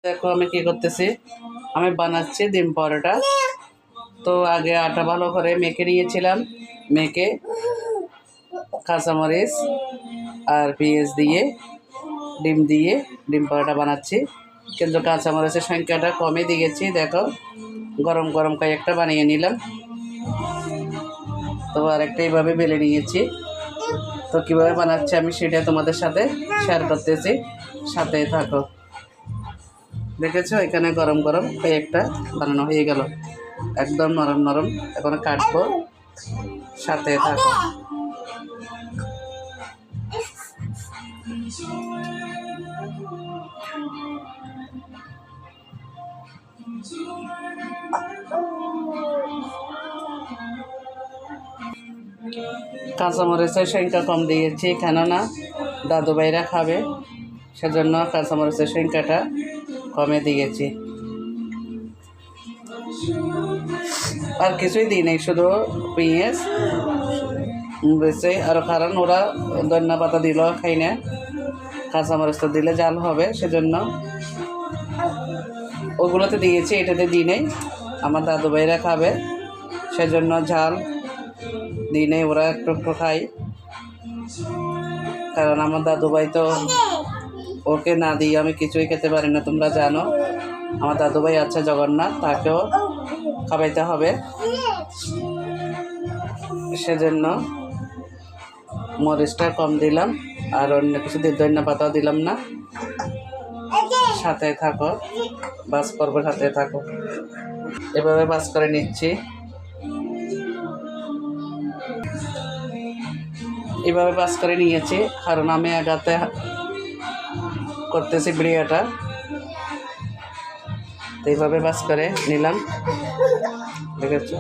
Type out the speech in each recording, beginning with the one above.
দেখো আমি কি করতেছি, আমি বানাচ্ছি ডিম পরোটা। তো আগে আটা ভালো করে মেখে নিয়েছিলাম, মেখে কাঁচামরিচ আর পেঁয়াজ দিয়ে ডিম দিয়ে ডিম পরোটা বানাচ্ছি। কিন্তু কাঁচামরিচের সংখ্যাটা কমে দিয়েছি। দেখো গরম গরম কয়েকটা বানিয়ে নিলাম, তো আরেকটা এইভাবে বেলে নিয়েছি। তো কীভাবে বানাচ্ছি আমি সেটা তোমাদের সাথে শেয়ার করতেছি, সাথে থাকো। দেখেছো এখানে গরম গরম কয়েকটা বানানো হয়ে গেল, একদম নরম নরম। এখন কাটবো, সাথে থাকো। কাঁচামরিচের সংখ্যা কম দিয়েছি, কেননা দাদু ভাইরা খাবে, সেজন্য কাঁচামরিচের সংখ্যাটা কমে দিয়েছি। আর কিছুই দিই নেই, শুধু পেঁয়াজ বেছে। আর কারণ ওরা ধনিয়া পাতা দিলেও খাই না, কাঁচামরিচ তো দিলে জাল হবে, সেজন্য ওগুলোতে দিয়েছি, এটাতে দিই নেই। আমার দাদু ভাইরা খাবে, সেজন্য ঝাল দিই নেই, ওরা একটু একটু খায়। কারণ আমার দাদু ভাই তো, ওকে না দিয়ে আমি কিছুই খেতে পারি না, তোমরা জানো। আমার দাদু ভাই আছে জগন্নাথ, তাকেও খাওয়াইতে হবে, সেজন্য মরিচটা কম দিলাম। আর অন্য কিছু ধনিয়া পাতাও দিলাম না। সাথে থাকো, বাস করবো, সাথে থাকো। এভাবে বাস করে নিচ্ছি, এভাবে বাস করে নিয়েছি। কারণ আমি আগাতে করতেছি ভিডিওটা, তো এইভাবে বাস করে নিলাম। দেখেছো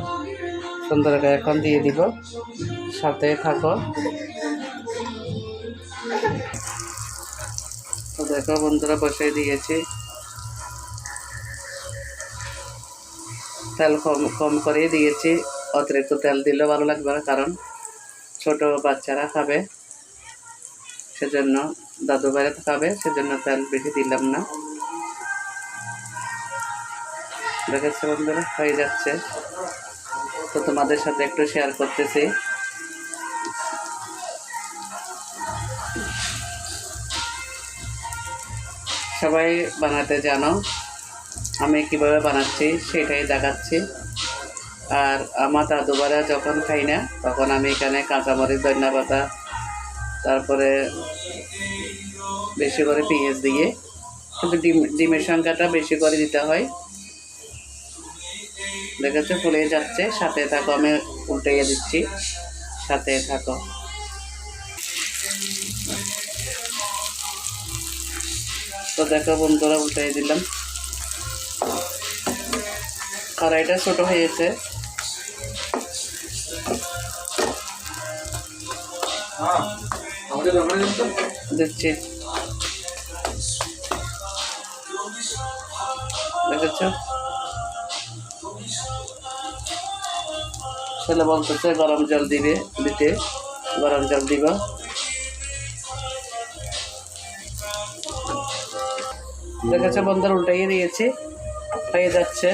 সুন্দর করে এখন দিয়ে দিব, সাথে থাকো। তো দেখো বন্ধুরা, বসিয়ে দিয়েছি। তেল কম কম করে দিয়েছি, অতিরিক্ত তেল দিলেও ভালো লাগবে না, কারণ ছোট বাচ্চারা খাবে, সেজন্য দাদু ভাইরা খাবে, সেজন্য তেল বেশি দিলাম না। দেখেছো বন্ধুরা, হয়ে যাচ্ছে, তো তোমাদের সাথে একটু শেয়ার করতেছি। সবাই বানাতে জানো, আমি কিভাবে বানাচ্ছি সেটাই দেখাচ্ছি। আর আমার দাদু ভাইরা যখন খাই না, তখন আমি এখানে কাঁচামরিচ, ধনিয়া পাতা, তারপরে বেশি করে পেঁয়াজ দিয়ে, কিন্তু ডিমের সংখ্যাটা বেশি করে দিতে হয়। দেখেছো ফুলে যাচ্ছে, সাথে থাকো, আমি উল্টিয়ে দিচ্ছি, সাথে থাকো। তো দেখো বন্ধুরা, উল্টিয়ে দিলাম। কড়াইটা ছোট হয়েছে, দিচ্ছি। দেখেছো ছেলে বলতেছে গরম জল দিতে, গরম জল দিব। দেখেছো বন্ধুরা, উল্টাইয়ে দিয়েছি, হয়ে যাচ্ছে।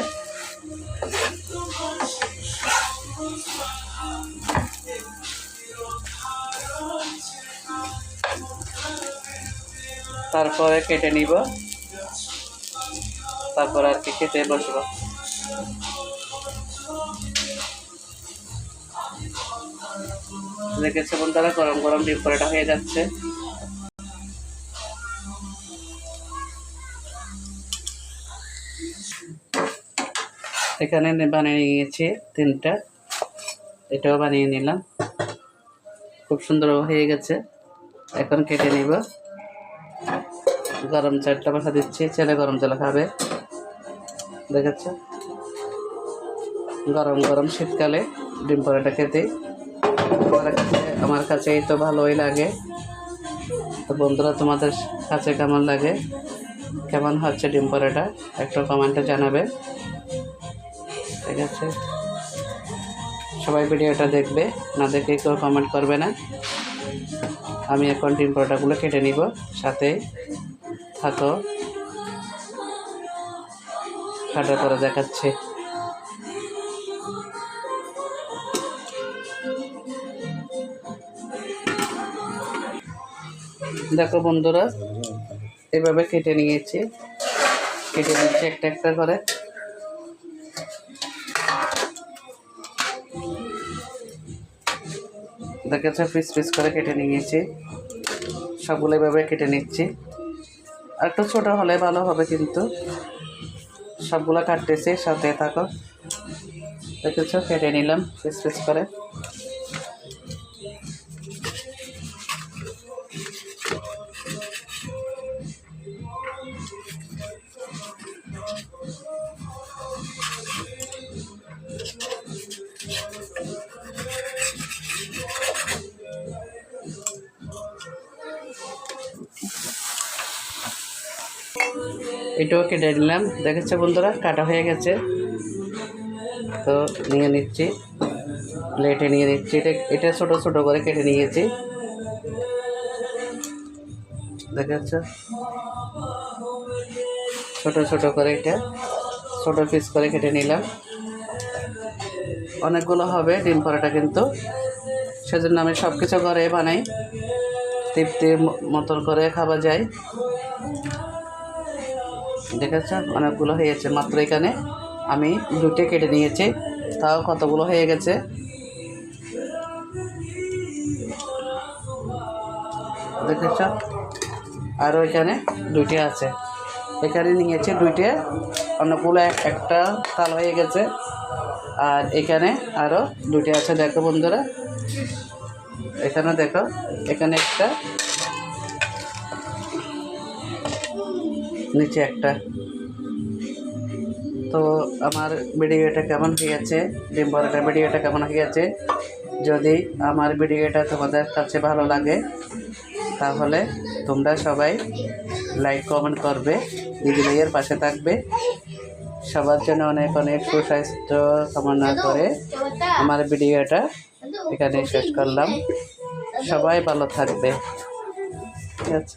তারপরে কেটে নিব, তারপর আর কি খেতে বসবো। দেখেছো বন্ধুরা, গরম গরম ডিম পরোটা হয়ে যাচ্ছে। এখানে বানিয়ে নিয়েছি 3টা, এটাও বানিয়ে নিলাম, খুব সুন্দর হয়ে গেছে। এখন কেটে নিব। গরম চালটা বসা দিচ্ছি, ছেলে গরম চাল খাবে। দেখেছো গরম গরম শীতকালে ডিম পরোটা খেতে আমার কাছে এই তো ভালোই লাগে। তো বন্ধুরা, তোমাদের কাছে কেমন লাগে, কেমন হচ্ছে ডিম পরোটা, একটু কমেন্টে জানাবে। ঠিক আছে, সবাই ভিডিওটা দেখবে, না দেখে কেউ কমেন্ট করবে না। আমি এখন ডিম পরোটাগুলো কেটে নিব, সাথে থাকো। কাটার পরে দেখাচ্ছি। দেখো বন্ধুরা, এভাবে কেটে নিচ্ছি একটা একটা করে। দেখেছো পিস পিস করে কেটে নিয়েছি, সবগুলো এভাবে কেটে নিচ্ছি। আর একটু ছোটো হলে ভালো হবে, কিন্তু সবগুলো কাটতেছি, সাথে থাকো। দেখেছো কেটে নিলাম পিস পিস করে। এটাও কেটে নিলাম। দেখেছো বন্ধুরা, কাটা হয়ে গেছে। তো নিয়ে নিচ্ছি, প্লেটে নিয়ে নিচ্ছি। এটা ছোটো ছোটো করে কেটে নিয়েছি। দেখেছো ছোটো ছোটো করে, এটা ছোটো পিস করে কেটে নিলাম। অনেকগুলো হবে ডিম পরোটা, কিন্তু সেজন্য আমি সব কিছু ঘরে বানাই, তৃপ্তির মতন করে খাওয়া যায়। দেখেছ অনেকগুলো হয়েছে, মাত্র এখানে আমি দুটো কেটে নিয়েছি, তাও কতগুলো হয়ে গেছে। দেখেছ আরও এখানে দুইটা আছে, এখানে নিয়েছি দুইটা, অনেকগুলো একটা তাল হয়ে গেছে। আর এখানে আরও দুইটা আছে। দেখো বন্ধুরা, এখানে দেখো, এখানে একটা, নিচে একটা। তো আমার ভিডিওটা কেমন হয়েছে, ডিম পরোটা ভিডিওটা কেমন হয়েছে, যদি আমার ভিডিওটা তোমাদের কাছে ভালো লাগে তাহলে তোমরা সবাই লাইক কমেন্ট করবে, দিদি ভাইয়ের পাশে থাকবে। সবার জন্য অনেক অনেক সুস্বাস্থ্য কামনা করে আমার ভিডিওটা এখানে শেষ করলাম। সবাই ভালো থাকবে। ঠিক আছে।